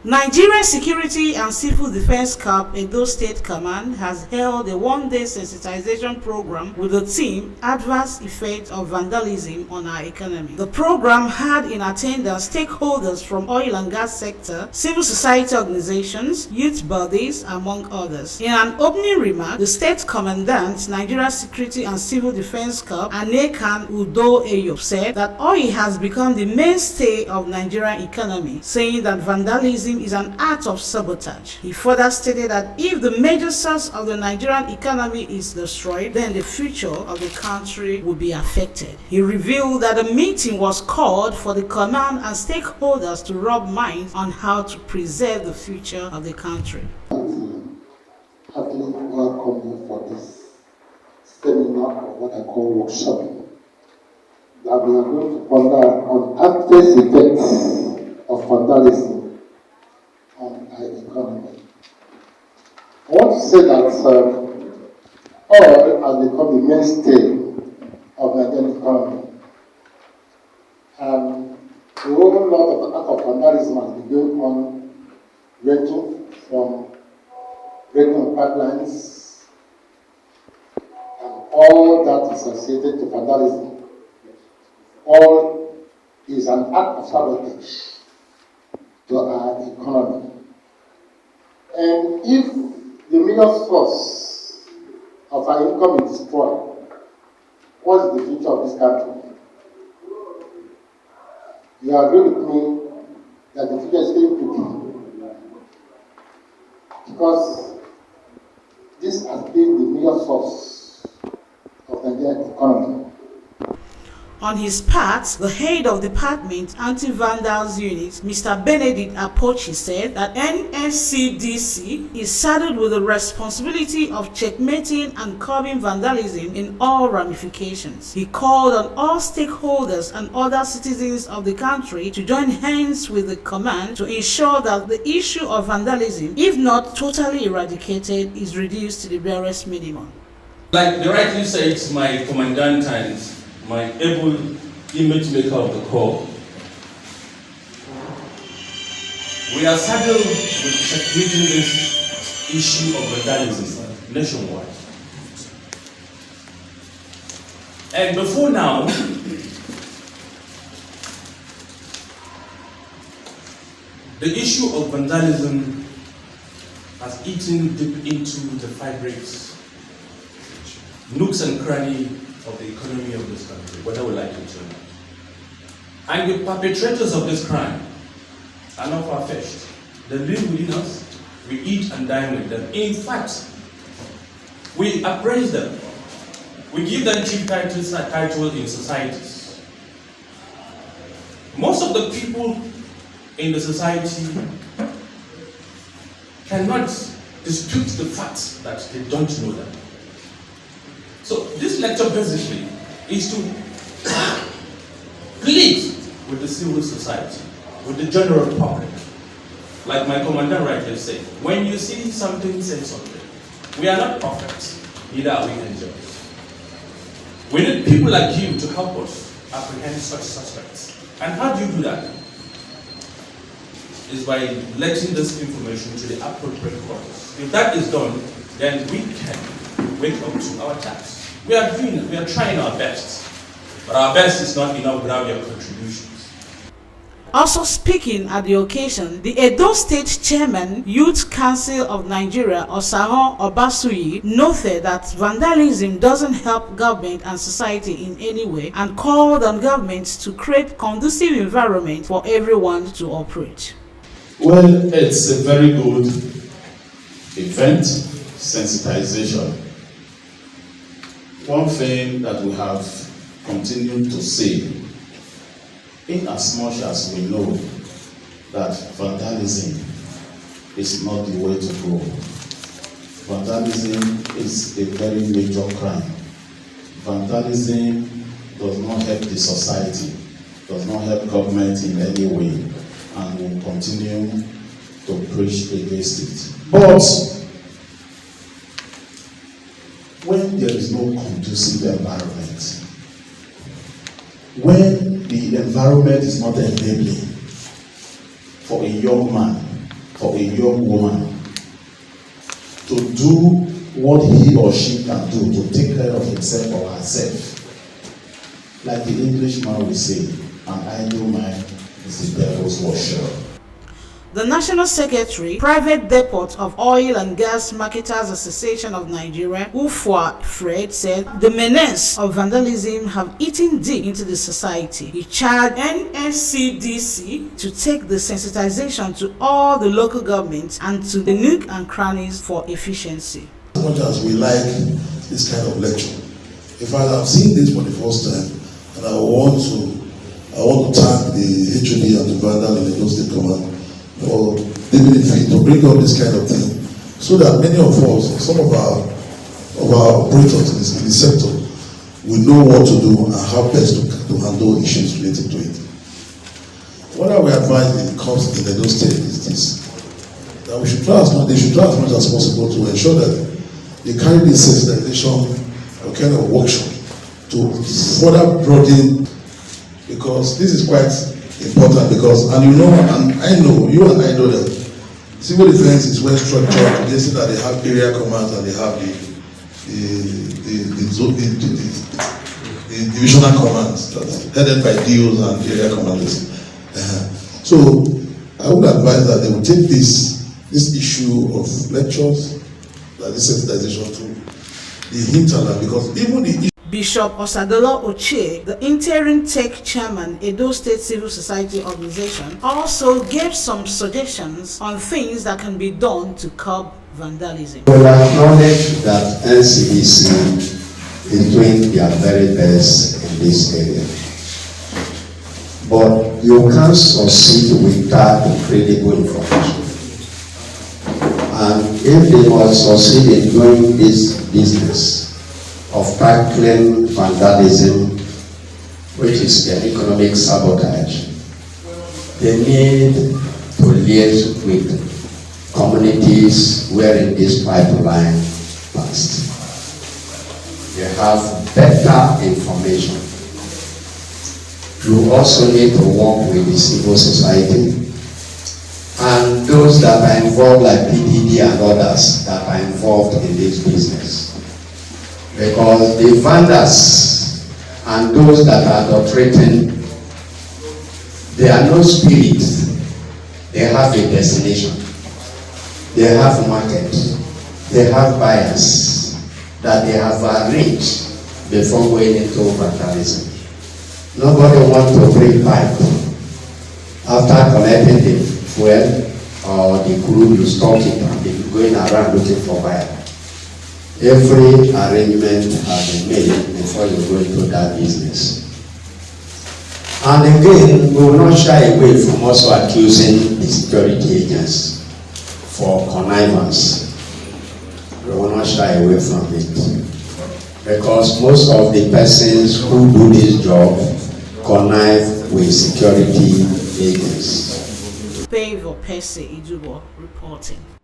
Nigeria Security and Civil Defense Corps Edo State Command has held a one-day sensitization program with the theme Adverse Effects of Vandalism on Our Economy. The program had in attendance stakeholders from oil and gas sector, civil society organizations, youth bodies, among others. In an opening remark, the State Commandant, Nigeria Security and Civil Defense Corps, Anekan Udo Eyo, said that oil has become the mainstay of Nigerian economy, saying that vandalism is an act of sabotage. He further stated that if the major source of the Nigerian economy is destroyed, then the future of the country will be affected. He revealed that a meeting was called for the command and stakeholders to rub minds on how to preserve the future of the country. Heartily welcome you for this seminar or what I call workshop that we are going to ponder on adverse effects of vandalism on our economy. I want to say that oil has become the mainstay of the Nigerian economy. And a whole lot of the act of vandalism has been going on, ranging from breaking pipelines and all that is associated to vandalism. All is an act of sabotage to our economy. And if the major source of our income is destroyed, what is the future of this country? You agree with me that the future is very quickly, because this has been the major source of the Nigerian economy. On his part, the head of Department Anti-Vandals Unit, Mr. Benedict Apochi, said that NSCDC is saddled with the responsibility of checkmating and curbing vandalism in all ramifications. He called on all stakeholders and other citizens of the country to join hands with the command to ensure that the issue of vandalism, if not totally eradicated, is reduced to the barest minimum. Like the rightly said, my commandant and my able image maker of the Corps, we are saddled with checkmating this issue of vandalism nationwide. And before now, the issue of vandalism has eaten deep into the fabrics, nooks and crannies of the economy of this country, whether we like it or not. And the perpetrators of this crime are not far-fetched. They live within us, we eat and dine with them. In fact, we appraise them. We give them chief titles in societies. Most of the people in the society cannot dispute the fact that they don't know them. So this lecture basically is to plead with the civil society, with the general public. Like my commandant rightly said, when you see something, say something. We are not perfect, neither are we angels. We need people like you to help us apprehend such suspects. And how do you do that? Is by letting this information to the appropriate courts. If that is done, then we can wake up to our task. We are trying our best, but our best is not enough without your contributions. Also speaking at the occasion, the Edo State Chairman, Youth Council of Nigeria, Osahon Obasuyi, noted that vandalism doesn't help government and society in any way and called on governments to create conducive environment for everyone to operate. Well, it's a very good event, sensitization. One thing that we have continued to say, in as much as we know that vandalism is not the way to go. Vandalism is a very major crime. Vandalism does not help the society, does not help government in any way, and will continue to preach against it. But when there is no conducive environment, when the environment is not enabling for a young man for a young woman to do what he or she can do to take care of himself or herself. Like the Englishman will say, an idle mind is the devil's workshop. The National Secretary, Private Depot of Oil and Gas Marketers Association of Nigeria, Ufwa Fred, said the menace of vandalism have eaten deep into the society. He charged NSCDC to take the sensitization to all the local governments and to the nook and crannies for efficiency. As much as we like this kind of lecture, in fact, I've seen this for the first time, and I want to thank the HOD and the Vandal in the State Command for giving it fit to bring up this kind of thing, so that many of us, some of our operators in the sector, will know what to do and how best to handle issues related to it. What I would advise in the State is this: that they should try as much as possible to ensure that they carry this sensitization or kind of workshop to further broaden, because this is quite important, because, and you know, and I know, you and I know that civil defense is well structured. They say that they have area commands and they have the divisional commands that's headed by DOs and area commanders. So I would advise that they will take this issue of lectures, like this sensitization, to the hinterland, because even the issue. Bishop Osadolo Ochie, the interim tech chairman, Edo State Civil Society Organization, also gave some suggestions on things that can be done to curb vandalism. We acknowledge that NCDC is doing their very best in this area, but you can't succeed without credible information. And if they must succeed in doing this business of tackling vandalism, which is an economic sabotage, they need to liaise with communities wherein this pipeline passed. They have better information. You also need to work with the civil society and those that are involved, like PDD and others that are involved in this business. Because the vendors and those that are adulterating, they are no spirits. They have a destination. They have market. They have buyers that they have arranged before going into vandalism. Nobody wants to bring pipe after collecting the fuel or the crude, you stock it and be going around looking for buyer. Every arrangement has been made before you go into that business. And again, we will not shy away from also accusing the security agents for connivance. We will not shy away from it. Because most of the persons who do this job connive with security agents. Favor Percy Idubo reporting.